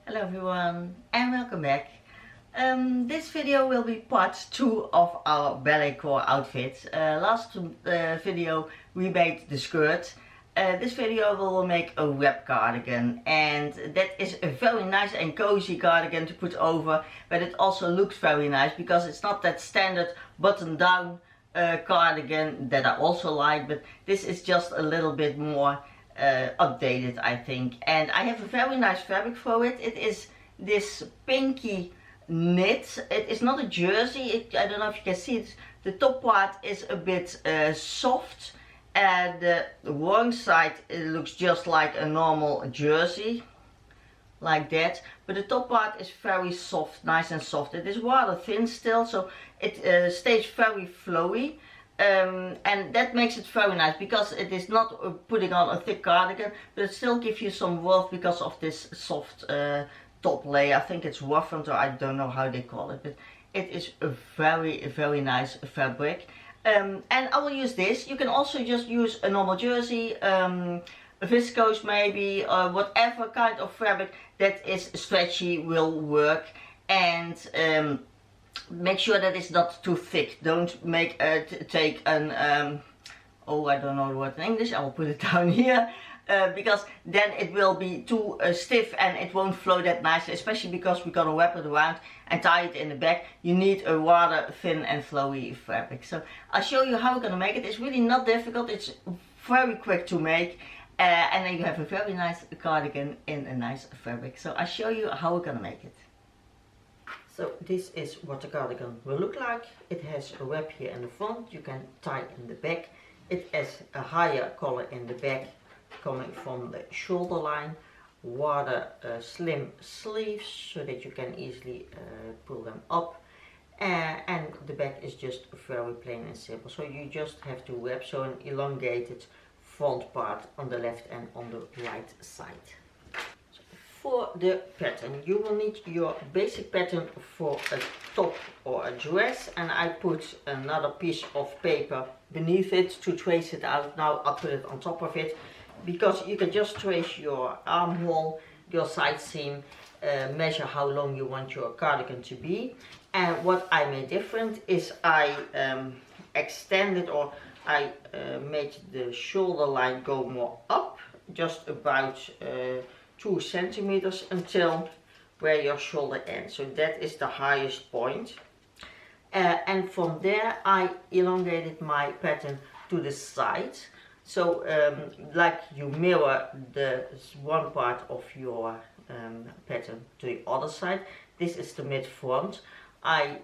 Hello everyone and welcome back. This video will be part 2 of our Balletcore outfit. Last video we made the skirt. This video we will make a web cardigan, and that is a very nice and cozy cardigan to put over, but it also looks very nice because it's not that standard button down cardigan that I also like, but this is just a little bit more updated, I think. And I have a very nice fabric for it. It is this pinky knit. It is not a jersey. I don't know if you can see it. The top part is a bit soft, and the wrong side it looks just like a normal jersey, like that. But the top part is very soft, nice and soft. It is rather thin still, so it stays very flowy. And that makes it very nice because it is not putting on a thick cardigan, but it still gives you some warmth because of this soft top layer. I think it's woven, or I don't know how they call it, but it is a very nice fabric. And I will use this. You can also just use a normal jersey, a viscose maybe, or whatever kind of fabric that is stretchy will work. And make sure that it's not too thick. Don't make take an oh, I don't know the word in English. I will put it down here, because then it will be too stiff and it won't flow that nicely, especially because we're gonna wrap it around and tie it in the back. You need a rather thin and flowy fabric. So I'll show you how we're gonna make it. It's really not difficult. It's very quick to make, and then you have a very nice cardigan in a nice fabric. So I'll show you how we're gonna make it. So this is what the cardigan will look like. It has a web here in the front. You can tie in the back. It has a higher collar in the back coming from the shoulder line. Rather slim sleeves so that you can easily pull them up. And the back is just very plain and simple. So you just have to wrap, so an elongated front part on the left and on the right side. For the pattern, you will need your basic pattern for a top or a dress, and I put another piece of paper beneath it to trace it out. Now I'll put it on top of it, because you can just trace your armhole, your side seam, measure how long you want your cardigan to be. And what I made different is I extended, or I made the shoulder line go more up, just about 2 centimeters until where your shoulder ends. So that is the highest point. And from there I elongated my pattern to the side. So like you mirror the one part of your pattern to the other side. This is the mid front. I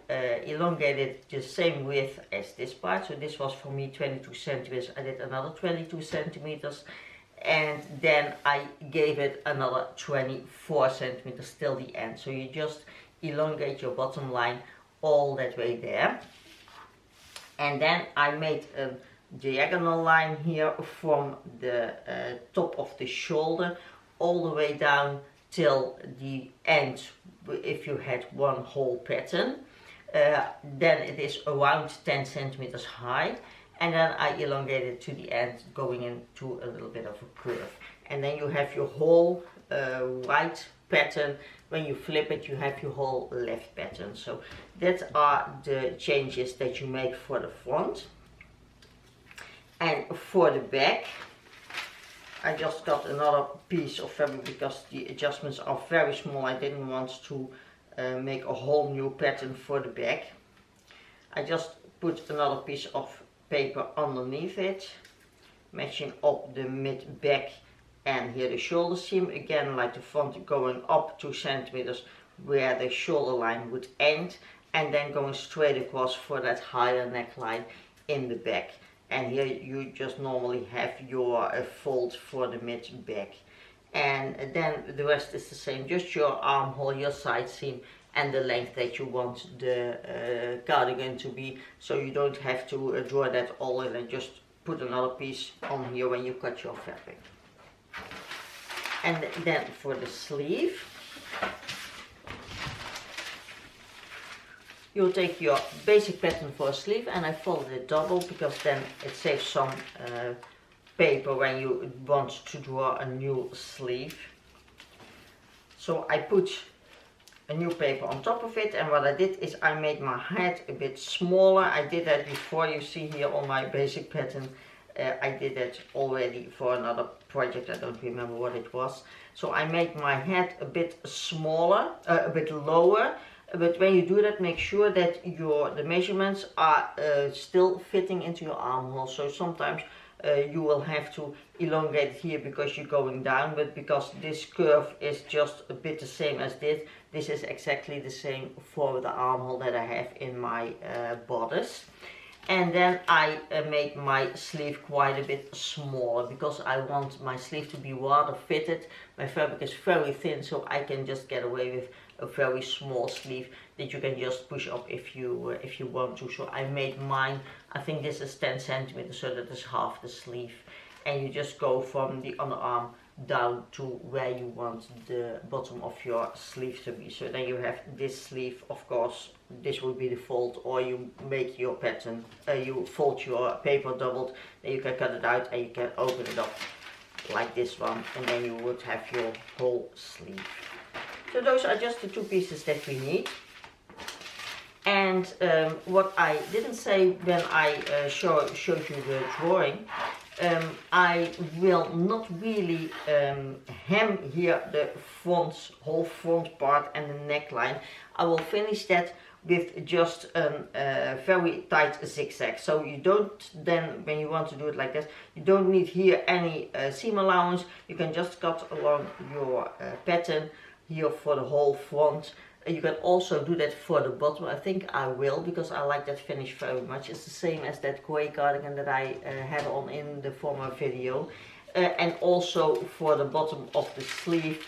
elongated the same width as this part. So this was for me 22 centimeters. I did another 22 centimeters. And then I gave it another 24 centimeters till the end. So you just elongate your bottom line all that way there. And then I made a diagonal line here from the top of the shoulder all the way down till the end. If you had one whole pattern, then it is around 10 centimeters high. And then I elongate it to the end, going into a little bit of a curve. And then you have your whole right pattern. When you flip it, you have your whole left pattern. So that are the changes that you make for the front. And for the back, I just got another piece of fabric because the adjustments are very small. I didn't want to make a whole new pattern for the back. I just put another piece of paper underneath it, matching up the mid back and here the shoulder seam, again like the front, going up 2 centimeters where the shoulder line would end, and then going straight across for that higher neckline in the back. And here you just normally have your fold for the mid back, and then the rest is the same, just your armhole, your side seam, and the length that you want the cardigan to be. So you don't have to draw that all in, and just put another piece on here when you cut your fabric. And then for the sleeve, you'll take your basic pattern for a sleeve, and I folded it double because then it saves some paper when you want to draw a new sleeve. So I put a new paper on top of it, and what I did is I made my head a bit smaller. I did that before, you see here on my basic pattern. I did that already for another project, I don't remember what it was. So I made my head a bit smaller, a bit lower, but when you do that, make sure that the measurements are still fitting into your armhole. So sometimes you will have to elongate it here because you're going down, but because this curve is just a bit the same as this is exactly the same for the armhole that I have in my bodice. And then I made my sleeve quite a bit smaller because I want my sleeve to be rather fitted. My fabric is very thin, so I can just get away with a very small sleeve that you can just push up if you want to. So I made mine, I think this is 10 centimeters, so that is half the sleeve. And you just go from the underarm down to where you want the bottom of your sleeve to be. So then you have this sleeve, of course, this would be the fold, or you make your pattern, you fold your paper doubled, then you can cut it out and you can open it up like this one, and then you would have your whole sleeve. So those are just the two pieces that we need. And what I didn't say when I showed you the drawing, I will not really hem here the whole front part and the neckline. I will finish that with just a very tight zigzag. So you don't then, when you want to do it like this, you don't need here any seam allowance. You can just cut along your pattern here for the whole front. You can also do that for the bottom. I think I will, because I like that finish very much. It's the same as that grey cardigan that I had on in the former video. And also for the bottom of the sleeve,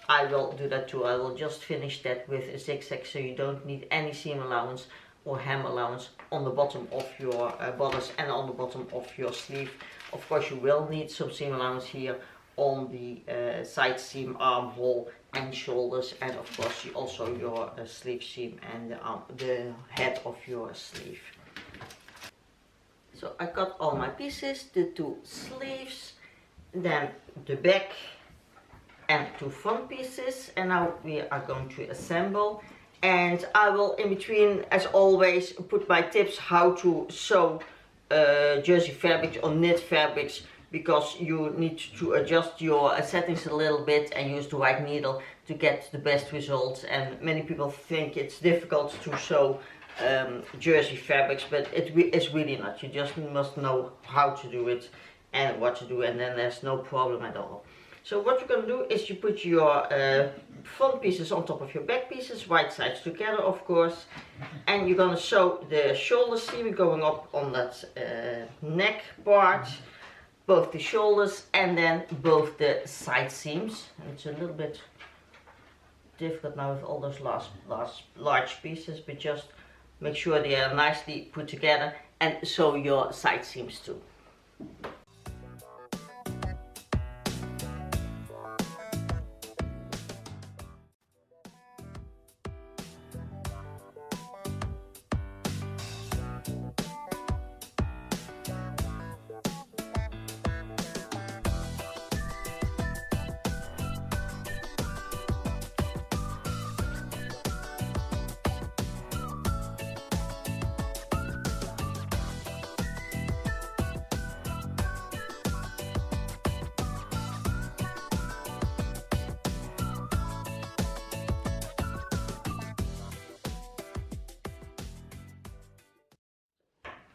I will do that too. I will just finish that with a zigzag, so you don't need any seam allowance or hem allowance on the bottom of your bodice and on the bottom of your sleeve. Of course you will need some seam allowance here on the side seam, armhole and shoulders, and of course also your sleeve seam and the head of your sleeve. So I got all my pieces, the two sleeves, then the back and two front pieces, and now we are going to assemble. And I will in between, as always, put my tips how to sew jersey fabrics or knit fabrics, because you need to adjust your settings a little bit and use the right needle to get the best results. And many people think it's difficult to sew jersey fabrics, but it's really not. You just must know how to do it and what to do, and then there's no problem at all. So what you're going to do is you put your front pieces on top of your back pieces, right sides together of course, and you're going to sew the shoulder seam going up on that neck part, both the shoulders and then both the side seams. And it's a little bit difficult now with all those large pieces, but just make sure they are nicely put together, and sew your side seams too.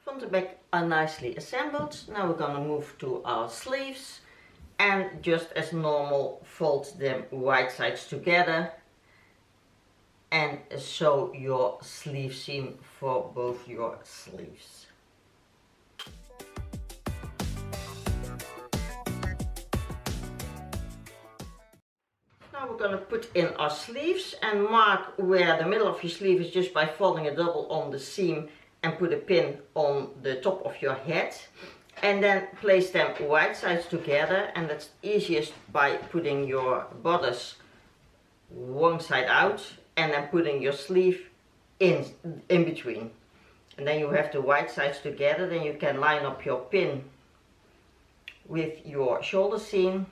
Front and back are nicely assembled. Now we're going to move to our sleeves, and just as normal fold them right sides together and sew your sleeve seam for both your sleeves. Now we're going to put in our sleeves and mark where the middle of your sleeve is just by folding a double on the seam and put a pin on the top of your head, and then place them right sides together. And that's easiest by putting your bodice one side out and then putting your sleeve in between, and then you have the right sides together. Then you can line up your pin with your shoulder seam,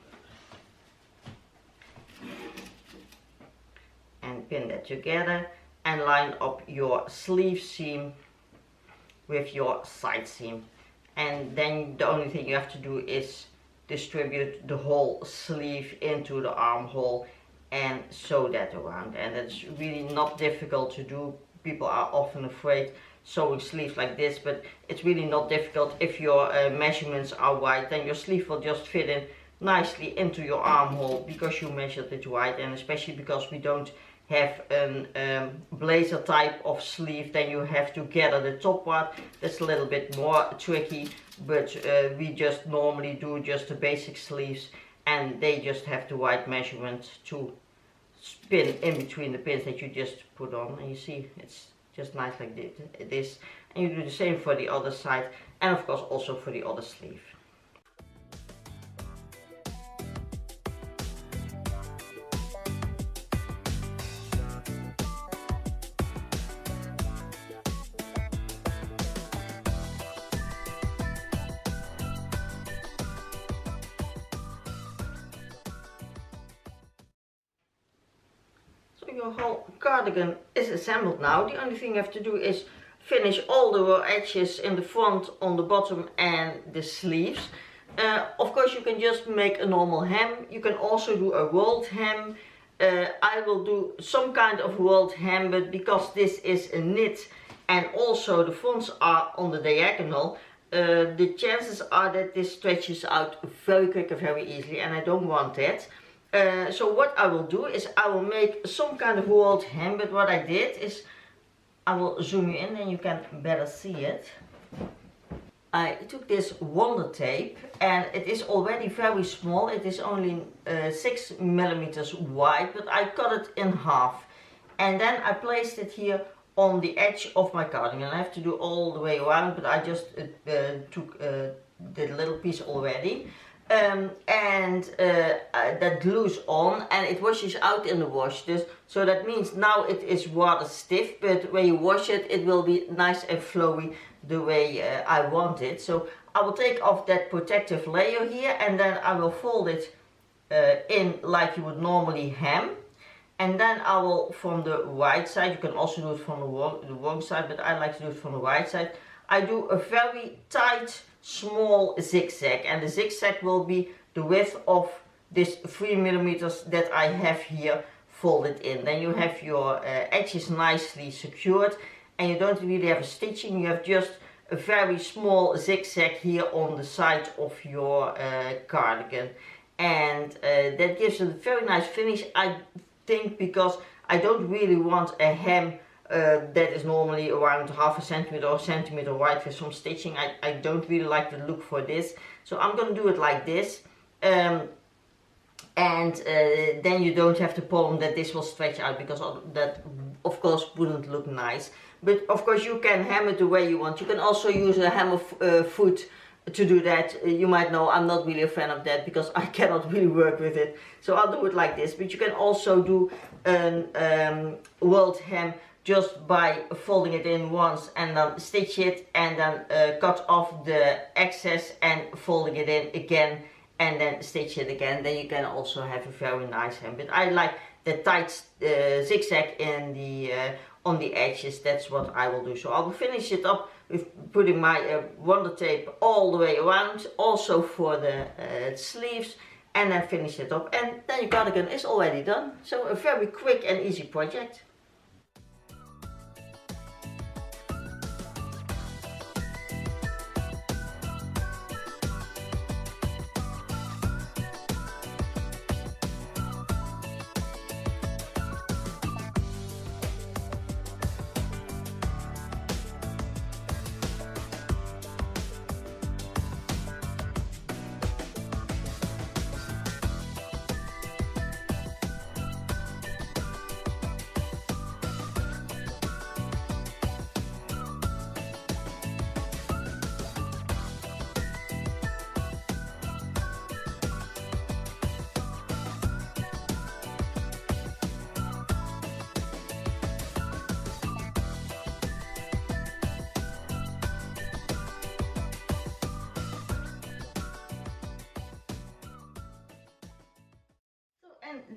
and pin that together and line up your sleeve seam with your side seam. And then the only thing you have to do is distribute the whole sleeve into the armhole and sew that around. And it's really not difficult to do. People are often afraid sewing sleeves like this, but it's really not difficult. If your measurements are right, then your sleeve will just fit in nicely into your armhole because you measured it right. And especially because we don't have a blazer type of sleeve, then you have to gather the top part. That's a little bit more tricky, but we just normally do just the basic sleeves, and they just have the right measurement to pin in between the pins that you just put on. And you see it's just nice like this. And you do the same for the other side, and of course also for the other sleeve. So your whole cardigan is assembled now. The only thing you have to do is finish all the edges in the front, on the bottom and the sleeves. Of course you can just make a normal hem. You can also do a rolled hem. I will do some kind of rolled hem, but because this is a knit and also the fronts are on the diagonal, the chances are that this stretches out very quick and very easily, and I don't want that. So what I will do is I will make some kind of rolled hem, but what I did is I will zoom you in and you can better see it. I took this wondertape and it is already very small. It is only 6 millimeters wide, but I cut it in half. And then I placed it here on the edge of my cardigan. I have to do all the way around, but I just took the little piece already. That glues on and it washes out in the wash. So that means now it is rather stiff, but when you wash it, it will be nice and flowy the way I want it. So I will take off that protective layer here and then I will fold it in like you would normally hem. And then I will, from the right side, you can also do it from the wrong side, but I like to do it from the right side. I do a very tight, small zigzag, and the zigzag will be the width of this 3 millimeters that I have here folded in. Then you have your edges nicely secured, and you don't really have a stitching. You have just a very small zigzag here on the side of your cardigan, and that gives it a very nice finish, I think, because I don't really want a hem that is normally around half a centimeter or a centimeter wide with some stitching. I don't really like the look for this, so I'm going to do it like this. Then you don't have the problem that this will stretch out, because that of course wouldn't look nice. But of course you can hem it the way you want. You can also use a hammer foot to do that. You might know I'm not really a fan of that because I cannot really work with it, so I'll do it like this. But you can also do a rolled hem just by folding it in once and then stitch it and then cut off the excess and folding it in again and then stitch it again. Then you can also have a very nice hem. But I like the tight zigzag in the on the edges. That's what I will do. So I will finish it up with putting my wonder tape all the way around, also for the sleeves, and then finish it up, and then your cardigan is already done. So a very quick and easy project.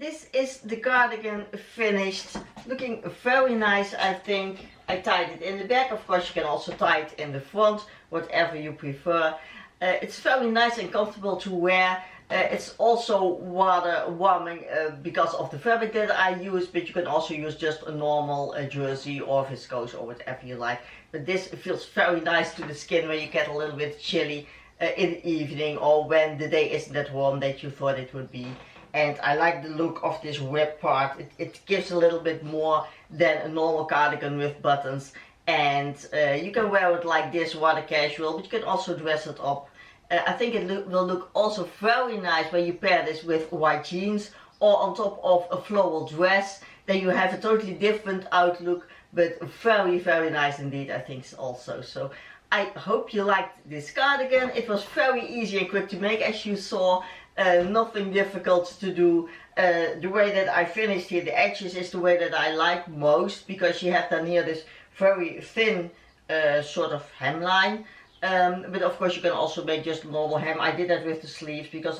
this is the cardigan finished, looking very nice. I think I tied it in the back. Of course you can also tie it in the front, whatever you prefer. It's very nice and comfortable to wear. It's also rather warming because of the fabric that I use, but you can also use just a normal jersey or viscose or whatever you like. But this feels very nice to the skin when you get a little bit chilly in the evening, or when the day isn't that warm that you thought it would be. And I like the look of this rib part. It gives a little bit more than a normal cardigan with buttons. And you can wear it like this, rather casual, but you can also dress it up. I think it will look also very nice when you pair this with white jeans or on top of a floral dress. Then you have a totally different outlook, but very, very nice indeed, I think also. So I hope you liked this cardigan. It was very easy and quick to make, as you saw. Nothing difficult to do. The way that I finished here, the edges, is the way that I like most, because you have then here this very thin sort of hemline. But of course you can also make just normal hem. I did that with the sleeves because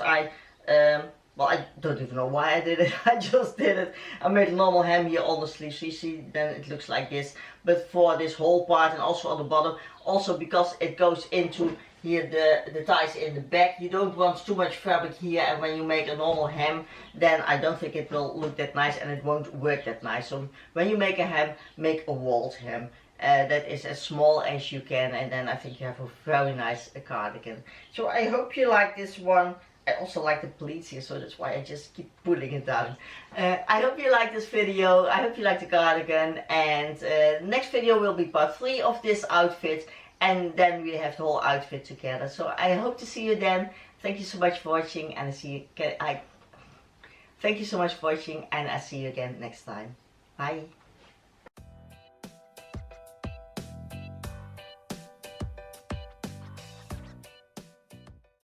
well, I don't even know why I did it. I just did it. I made a normal hem here on the sleeve, so you see then it looks like this. But for this whole part and also on the bottom, also because it goes into here the ties in the back, you don't want too much fabric here, and when you make a normal hem, then I don't think it will look that nice and it won't work that nice. So when you make a hem, make a walled hem. That is as small as you can, and then I think you have a very nice cardigan. So I hope you like this one. I also like the pleats here, so that's why I just keep pulling it down. I hope you like this video. I hope you like the cardigan, and next video will be part 3 of this outfit, and then we have the whole outfit together. So I hope to see you then. Thank you so much for watching, and thank you so much for watching, and I'll see you again next time. Bye.